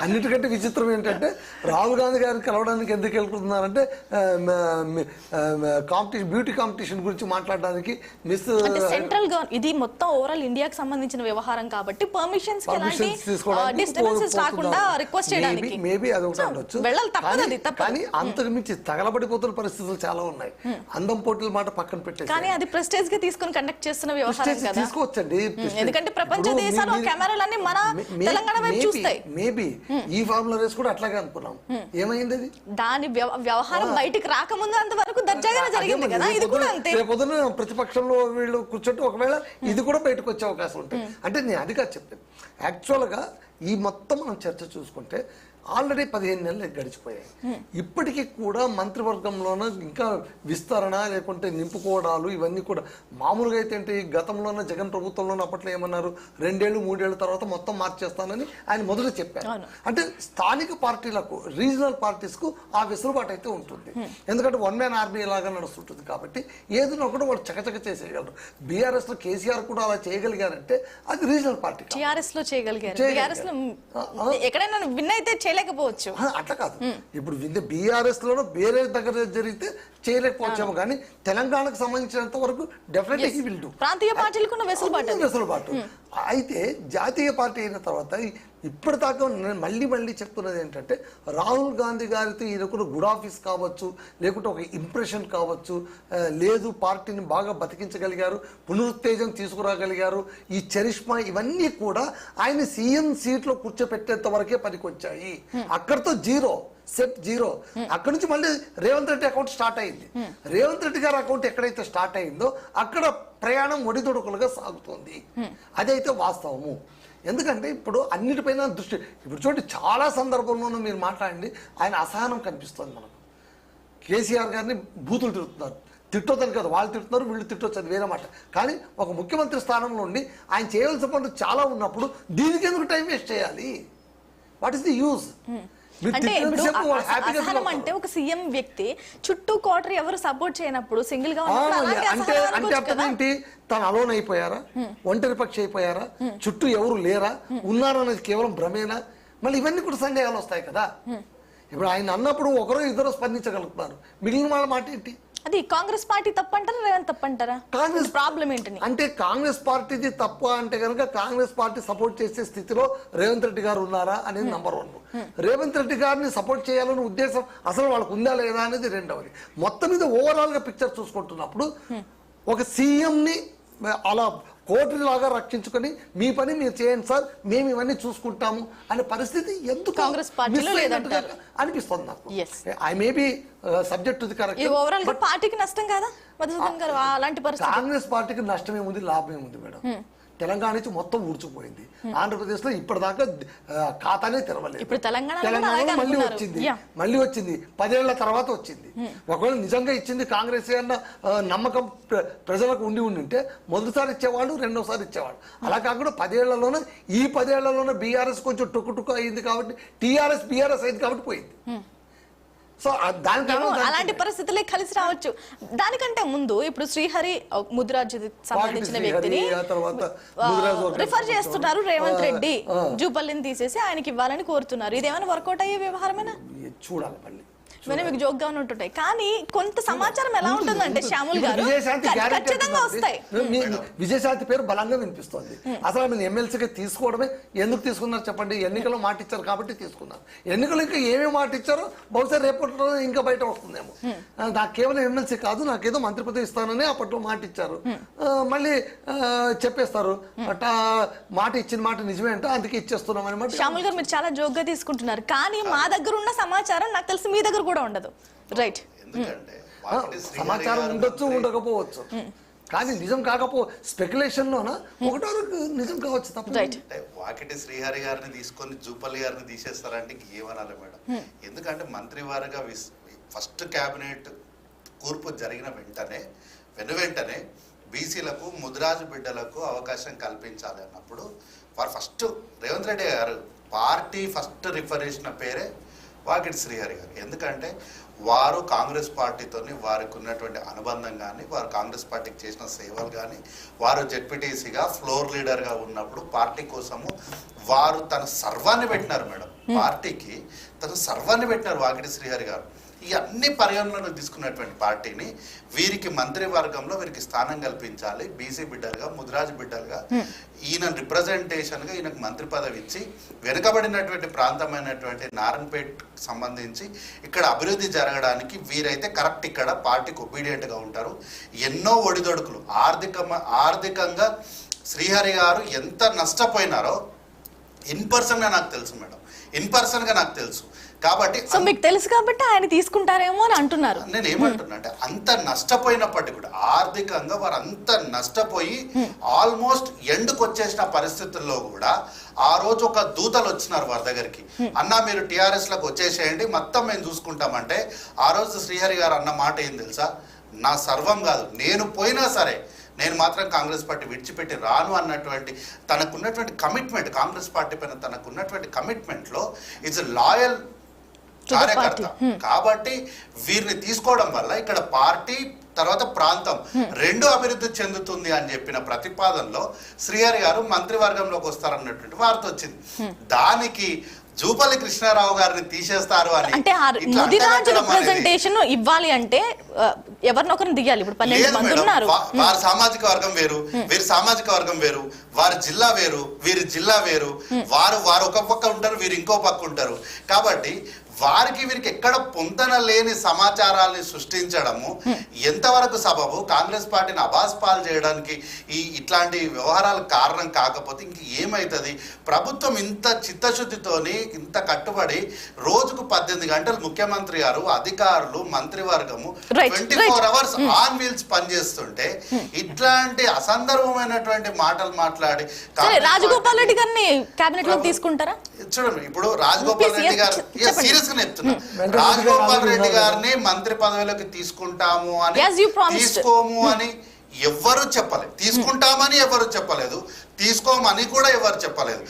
అన్నిటికంటే విచిత్రం ఏంటంటే రాహుల్ గాంధీ గారిని కలవడానికి ఎందుకు వెళ్తున్నారంటే కాంపిటీషన్, బ్యూటీ కాంపిటీషన్ గురించి మాట్లాడడానికి. మిస్ సెంట్రల్ ఇది మొత్తం ఓవరాల్ ఇండియాకి సంబంధించిన వ్యవహారం కాబట్టి పర్మిషన్స్ రాకుండా రిక్వెస్ట్ చేయడానికి మేబీ అది ఒకటి ఉండొచ్చు. కానీ అంతకు మించి తగలబడిపోతున్న పరిస్థితులు చాలా ఉన్నాయి. అందం పోటీల మాట పక్కన పెట్టేసి కానీ అది ప్రెస్టేజ్ గా తీసుకుని కండక్ట్ చేస్తున్న వ్యవహారం కదా. తీసుకోవచ్చండి, ఎందుకంటే ప్రపంచ దేశాలు కెమెరాలన్నీ మన తెలంగాణ వైపు చూస్తాయి. మేబీ ఈ ఫార్ములా రేస్ కూడా అట్లాగే అనుకున్నాం. ఏమైంది అది? దాని వ్యవహారం బయటికి రాకముందు అంతవరకు దర్జాగానే జరిగింది కదా. ఇది కూడా అంతే. రేపొద్దున ప్రతిపక్షంలో వీళ్ళు కూర్చొని ఒకవేళ ఇది కూడా బయటకు వచ్చే అవకాశం ఉంటుంది. అంటే నేను అది కాదు చెప్పాను. యాక్చువల్గా ఈ మొత్తం మనం చర్చ చూసుకుంటే ఆల్రెడీ 15 నెలలు గడిచిపోయాయి. ఇప్పటికీ కూడా మంత్రివర్గంలోన ఇంకా విస్తరణ లేకుంటే నింపుకోవడాలు ఇవన్నీ కూడా మామూలుగా అయితే ఏంటి, గతంలోనే జగన్ ప్రభుత్వంలోనే అప్పట్లో ఏమన్నారు, 2 ఏళ్ళు 3 ఏళ్ళ తర్వాత మొత్తం మార్చేస్తానని ఆయన మొదట చెప్పారు. అంటే స్థానిక పార్టీలకు, రీజనల్ పార్టీస్కు ఆ వెసులుబాటు అయితే ఉంటుంది. ఎందుకంటే వన్ మ్యాన్ ఆర్మీ లాగా నడుస్తుంటుంది కాబట్టి ఏదైనా ఒకటి వాళ్ళు చకచక చేసేయగలరు. బీఆర్ఎస్ లో కేసీఆర్ కూడా అలా చేయగలిగారంటే అది రీజనల్ పార్టీ. టీఆర్ఎస్ లో చేయగలిగారు, బీఆర్ఎస్ లో ఎక్కడైనా విన్ అయితే చేయలేకపోవచ్చు. అట్లా కాదు, ఇప్పుడు బీఆర్ఎస్ లోనూ వేరే దగ్గర జరిగితే చేయలేకపోవచ్చేమో, కానీ తెలంగాణకు సంబంధించినంత వరకు డెఫినెట్లీ హి విల్ డు. ప్రాంతీయ పార్టీలకు వెసులుబాటు. అయితే జాతీయ పార్టీ అయిన తర్వాత ఇప్పటిదాకా మళ్ళీ చెప్తున్నది ఏంటంటే, రాహుల్ గాంధీ గారితో ఈయనకు గుడ్ ఆఫీస్ కావచ్చు, లేకుంటే ఒక ఇంప్రెషన్ కావచ్చు, లేదు పార్టీని బాగా బతికించగలిగారు, పునరుత్తేజం తీసుకురాగలిగారు, ఈ చరిష్మా ఇవన్నీ కూడా ఆయన సీఎం సీట్లో కూర్చోపెట్టేంత వరకే పనికొచ్చాయి. అక్కడితో సెట్ జీరో. అక్కడి నుంచి మళ్ళీ రేవంత్ రెడ్డి అకౌంట్ స్టార్ట్ అయింది. రేవంత్ రెడ్డి గారి అకౌంట్ ఎక్కడైతే స్టార్ట్ అయిందో అక్కడ ప్రయాణం ఒడిదొడుకులుగా సాగుతోంది. అదైతే వాస్తవము. ఎందుకంటే ఇప్పుడు అన్నిటిపైన దృష్టి, ఇప్పుడు చూడండి చాలా సందర్భంలోనూ మీరు మాట్లాడండి, ఆయన అసహనం కనిపిస్తుంది మనకు. కేసీఆర్ గారిని బూతులు తిడుతున్నారు, తిట్టొద్దని కదా, వాళ్ళు తిడుతున్నారు, వీళ్ళు తిట్టొచ్చు, అది వేరే మాట. కానీ ఒక ముఖ్యమంత్రి స్థానంలో ఉండి ఆయన చేయవలసిన పనులు చాలా ఉన్నప్పుడు దీనికి ఎందుకు టైం వేస్ట్ చేయాలి? What is the use? అంటే ఇప్పుడు అసహనం అంటే ఒక సీఎం వ్యక్తి చుట్టూ కోటరీ ఎవరు సపోర్ట్ చేయనప్పుడు సింగిల్ గా అంటే అర్థం ఏంటి? తను అలోన్ అయిపోయారా, ఒంటరి పక్షి అయిపోయారా, చుట్టూ ఎవరు లేరా, ఉన్నారనేది కేవలం భ్రమేనా? మళ్ళీ ఇవన్నీ కూడా సందేహాలు వస్తాయి కదా. ఇప్పుడు ఆయన అన్నప్పుడు ఒకరో ఇద్దరు స్పందించగలుగుతున్నారు, మిగిలిన వాళ్ళ మాట ఏంటి? అది కాంగ్రెస్ పార్టీ తప్పంటారా, రేవంత్ తప్పంటారా? కాంగ్రెస్ ప్రాబ్లం ఏంటని అంటే కాంగ్రెస్ పార్టీది తప్పు అంటే కనుక కాంగ్రెస్ పార్టీ సపోర్ట్ చేసే స్థితిలో రేవంత్ రెడ్డి గారు ఉన్నారా అనేది నంబర్ 1. రేవంత్ రెడ్డి గారిని సపోర్ట్ చేయాలనే ఉద్దేశం అసలు వాళ్ళకు ఉందా లేదా అనేది రెండవది. మొత్తం మీద ఓవరాల్ గా పిక్చర్ చూసుకుంటున్నప్పుడు ఒక సీఎంని అలా కోటరీలాగా రక్షించుకొని మీ పని మీరు చేయండి సార్, మేము ఇవన్నీ చూసుకుంటాము అనే పరిస్థితి ఎందుకు కాంగ్రెస్ పార్టీలో లేదంటారు అనిపిస్తుంది నాకు. I may be subject to the correct. Overall గా పార్టీకి నష్టం కాదా మధుసూదన్ గారు? అలాంటి పరిస్థితి కాంగ్రెస్ పార్టీకి నష్టం ఏముంది, లాభం ఏముంది మేడం? తెలంగాణ నుంచి మొత్తం ఊడ్చుకుపోయింది. ఆంధ్రప్రదేశ్ లో ఇప్పటిదాకా ఖాతానే తెరవలేదు. ఇప్పుడు తెలంగాణలో మళ్ళీ వచ్చింది 10 ఏళ్ల తర్వాత వచ్చింది. ఒకవేళ నిజంగా ఇచ్చింది కాంగ్రెస్ అన్న నమ్మకం ప్రజలకు ఉంటే మొదటిసారి ఇచ్చేవాళ్ళు, రెండోసారి ఇచ్చేవాళ్ళు. అలా కాకుండా 10 ఏళ్లలోనే ఈ 10 ఏళ్లలోనే బీఆర్ఎస్ కొంచెం టొక్కు అయింది కాబట్టి, టీఆర్ఎస్ బీఆర్ఎస్ అయింది కాబట్టి పోయింది. సో అలాంటి పరిస్థితులే కలిసి రావచ్చు. దానికంటే ముందు ఇప్పుడు శ్రీహరి ముదిరాజ్ సంబంధించిన వ్యక్తిని రిఫర్ చేస్తున్నారు రేవంత్ రెడ్డి, జూపల్లిని తీసేసి ఆయనకి ఇవ్వాలని కోరుతున్నారు. ఇదేమైనా వర్కౌట్ అయ్యే వ్యవహారమేనా? చూడాలి. మళ్ళీ మీకు జోక్గా ఉంటుంటాయి, కానీ కొంత సమాచారం ఎలా ఉంటుందంటే శ్యాముల్ గారు ఖచ్చితంగా వస్తాయి. విజయశాంతి పేరు బలంగా వినిపిస్తుంది. అసలు ఆమె ఎమ్మెల్సీగా తీసుకోవడమే ఎందుకు తీసుకున్నారు చెప్పండి? ఎన్నికల్లో మాట ఇచ్చారు కాబట్టి తీసుకున్నారు. ఎన్నికలు ఇంకా ఏమేమి మాట ఇచ్చారో బహుశా రేపట్లో ఇంకా బయట వస్తుందేమో. నాకు కేవలం ఎమ్మెల్సీ కాదు, నాకేదో మంత్రి పదవి ఇస్తానని అప్పట్లో మాట ఇచ్చారు, మళ్ళీ చెప్పేస్తారు మాట ఇచ్చిన మాట నిజమే అంటే అందుకే ఇచ్చేస్తున్నాం అనమాట. శ్యాముల్ గారు మీరు చాలా జోక్గా తీసుకుంటున్నారు, కానీ మా దగ్గర ఉన్న సమాచారం నాకు తెలిసి మీ దగ్గర కూడా ఉండదు. రైట్, సమాచారం ఉండొచ్చు, ఉండకపోవచ్చు, కానీ నిజం స్పెక్యులేషన్ లోన ఒకటో నిజం కావచ్చు తప్ప. వాకిటి శ్రీహరి గారిని తీసుకొని జూపల్లి గారిని తీసేస్తారంటే ఏమనాలి మేడం? ఎందుకంటే మంత్రివారిగా ఫస్ట్ క్యాబినెట్ కూర్పు జరిగిన వెంటనే బీసీలకు, ముదిరాజు బిడ్డలకు అవకాశం కల్పించాలి అన్నప్పుడు వారు ఫస్ట్ రేవంత్ రెడ్డి గారు పార్టీ ఫస్ట్ రిఫర్ చేసిన పేరే వాకిటి శ్రీహరి గారు. ఎందుకంటే వారు కాంగ్రెస్ పార్టీతోని వారికి ఉన్నటువంటి అనుబంధం కానీ, వారు కాంగ్రెస్ పార్టీకి చేసిన సేవలు కానీ, వారు జెడ్పీటీసీగా ఫ్లోర్ లీడర్గా ఉన్నప్పుడు పార్టీ కోసము వారు తన సర్వాన్ని పెట్టినారు మేడం. పార్టీకి తన సర్వాన్ని పెట్టినారు వాకిటి శ్రీహరి గారు. ఈ అన్ని పరిగణనలు తీసుకున్నటువంటి పార్టీని వీరికి మంత్రివర్గంలో వీరికి స్థానం కల్పించాలి, బీసీ బిడ్డలుగా, ముదిరాజు బిడ్డలుగా, ఈయన రిప్రజెంటేషన్గా ఈయనకు మంత్రి పదవి ఇచ్చి వెనుకబడినటువంటి ప్రాంతమైనటువంటి నారాయణపేట్ సంబంధించి ఇక్కడ అభివృద్ధి జరగడానికి వీరైతే కరెక్ట్ ఇక్కడ పార్టీకి ఒబీడియంట్గా ఉంటారు. ఎన్నో ఒడిదొడుకులు ఆర్థికంగా శ్రీహరి గారు ఎంత నష్టపోయినారో ఇన్ పర్సన్గా నాకు తెలుసు మేడం, ఇన్ పర్సన్గా నాకు తెలుసు. కాబట్టి సో మీకు తెలుసు కాబట్టి ఆయన తీసుకుంటారేమో అని అంటున్నారు. నేను ఏమంటున్నా అంటే అంత నష్టపోయినప్పటికీ కూడా ఆర్థికంగా వారు అంత నష్టపోయి ఆల్మోస్ట్ ఎండ్కి వచ్చేసిన పరిస్థితుల్లో కూడా ఆ రోజు ఒక దూతలు వచ్చినారు వారి దగ్గరికి, అన్న మీరు టీఆర్ఎస్ లకు వచ్చేసేయండి మొత్తం మేము చూసుకుంటామంటే ఆ రోజు శ్రీహరి గారు అన్న మాట ఏం తెలుసా, నా సర్వం కాదు, నేను పోయినా సరే నేను మాత్రం కాంగ్రెస్ పార్టీ విడిచిపెట్టి రాను అన్నటువంటి తనకున్నటువంటి కమిట్మెంట్, కాంగ్రెస్ పార్టీ పైన తనకున్నటువంటి కమిట్మెంట్లో ఇట్స్ లాయల్ కార్యకర్త. కాబట్టి వీరిని తీసుకోవడం వల్ల ఇక్కడ పార్టీ తర్వాత ప్రాంతం రెండు అభివృద్ధి చెందుతుంది అని చెప్పిన ప్రతిపాదనలో శ్రీహరి గారు మంత్రివర్గంలోకి వస్తారన్నటువంటి వార్త వచ్చింది. దానికి జూపల్లి కృష్ణారావు గారిని తీసేస్తారు అని అంటే ముదిరాజు రిప్రజెంటేషన్ ఇవ్వాలి అంటే ఎవరినొకరిని దిగాలి. ఇప్పుడు 12 మంది ఉన్నారు. వారి సామాజిక వర్గం వేరు, వీరి సామాజిక వర్గం వేరు, వారి జిల్లా వేరు, వీరి జిల్లా వేరు, వారు ఒక పక్క ఉంటారు, వీరు ఇంకో పక్క ఉంటారు. కాబట్టి వారికి వీరికి ఎక్కడ పొంతన లేని సమాచారాన్ని సృష్టించడము ఎంతవరకు సబబు, కాంగ్రెస్ పార్టీని అబాస్పాలు చేయడానికి ఇట్లాంటి వ్యవహారాలు కారణం కాకపోతే ఇంక ఏమవుతుంది? ప్రభుత్వం ఇంత చిత్తశుద్ధితోని ఇంత కట్టుబడి రోజుకు 18 గంటలు ముఖ్యమంత్రి గారు, అధికారులు, మంత్రివర్గము 24 అవర్స్ ఆన్ వీల్స్ పనిచేస్తుంటే ఇట్లాంటి అసందర్భమైనటువంటి మాటలు మాట్లాడి రాజగోపాల్ రెడ్డి గారిని కేబినెట్ లో తీసుకుంటారా? చూడండి, ఇప్పుడు రాజగోపాల్ రెడ్డి గారు సీరియస్ గా చెప్తున్నా, రాజగోపాల్ రెడ్డి గారిని మంత్రి పదవిలోకి తీసుకుంటాము అని, తీసుకోము అని ఎవ్వరు చెప్పలేదు. తీసుకుంటామని ఎవరు చెప్పలేదు, తీసుకోమని కూడా ఎవరు చెప్పలేదు.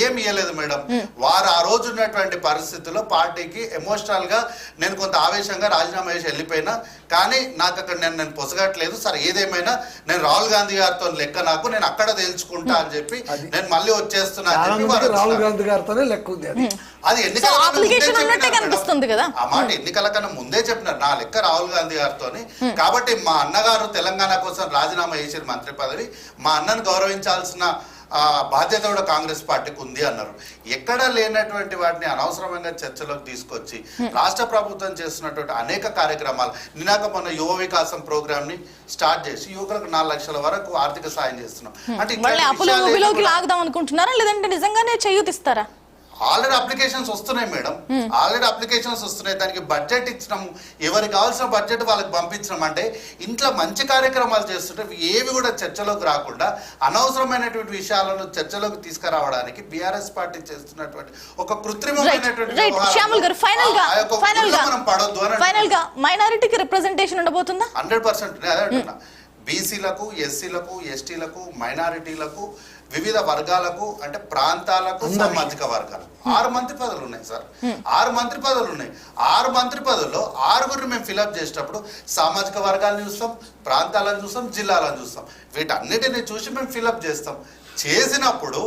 ఏమి ఇవ్వలేదు మేడం. వారు ఆ రోజు ఉన్నటువంటి పరిస్థితుల్లో పార్టీకి ఎమోషనల్ గా నేను కొంత ఆవేశంగా రాజీనామా చేసి వెళ్ళిపోయినా, కానీ నాకు అక్కడ నేను పొసగట్లేదు, సరే ఏదేమైనా నేను రాహుల్ గాంధీ గారితో లెక్క, నాకు నేను అక్కడ తేల్చుకుంటా అని చెప్పి నేను మళ్ళీ వచ్చేస్తున్నా అని చెప్పి రాహుల్ గాంధీ గారితోనే లెక్క ఉంది. అది ఎన్నికల ఆ మాట ఎన్నికల కన్నా ముందే చెప్పినారు, నా లెక్క రాహుల్ గాంధీ గారితోని. కాబట్టి మా అన్నగారు తెలంగాణ కోసం రాజీనామా చేసిన మంత్రి పదవి, మా అన్నను గౌరవించాల్సిన బాధ్యత కూడా కాంగ్రెస్ పార్టీకి ఉంది అన్నారు. ఎక్కడ లేనటువంటి వాటిని అనవసరమైన చర్చలోకి తీసుకొచ్చి రాష్ట్ర ప్రభుత్వం చేస్తున్నటువంటి అనేక కార్యక్రమాలు, నినాక మన యువ వికాసం ప్రోగ్రామ్ ని స్టార్ట్ చేసి యువకులకు 4 లక్షల వరకు ఆర్థిక సాయం చేస్తున్నాం అంటే లాగుదాం అనుకుంటున్నారా, లేదంటే నిజంగానే చేయూతిస్తారా? ఆల్రెడీ అప్లికేషన్స్ వస్తున్నాయి మేడం, ఆల్రెడీ అప్లికేషన్స్ వస్తున్నాయి. దానికి బడ్జెట్ ఇచ్చినాము, ఎవరికి కావాల్సిన బడ్జెట్ వాళ్ళకి పంపించినాం. అంటే ఇంట్లో మంచి కార్యక్రమాలు చేస్తుంటే ఏవి కూడా చర్చలోకి రాకుండా అనవసరమైనటువంటి విషయాలను చర్చలోకి తీసుకురావడానికి బీఆర్ఎస్ పార్టీ చేస్తున్నటువంటి ఒక కృత్రిమమైనటువంటి మనం పడొద్దు అని మైనారిటీకి రిప్రజెంటేషన్ ఉండబోతుందా? 100% అదే అంటున్నా. బీసీలకు, ఎస్సీలకు, ఎస్టీలకు, మైనారిటీలకు, వివిధ వర్గాలకు అంటే ప్రాంతాలకు, సామాజిక వర్గాలకు 6 మంత్రి పదవులు ఉన్నాయి సార్. 6 మంత్రి పదవులు ఉన్నాయి. 6 మంత్రి పదవుల్లో 6గురిని మేము ఫిలప్ చేసేటప్పుడు సామాజిక వర్గాలను చూస్తాం, ప్రాంతాలను చూస్తాం, జిల్లాలను చూస్తాం. వీటన్నిటిని చూసి మేము ఫిలప్ చేస్తాం. చేసినప్పుడు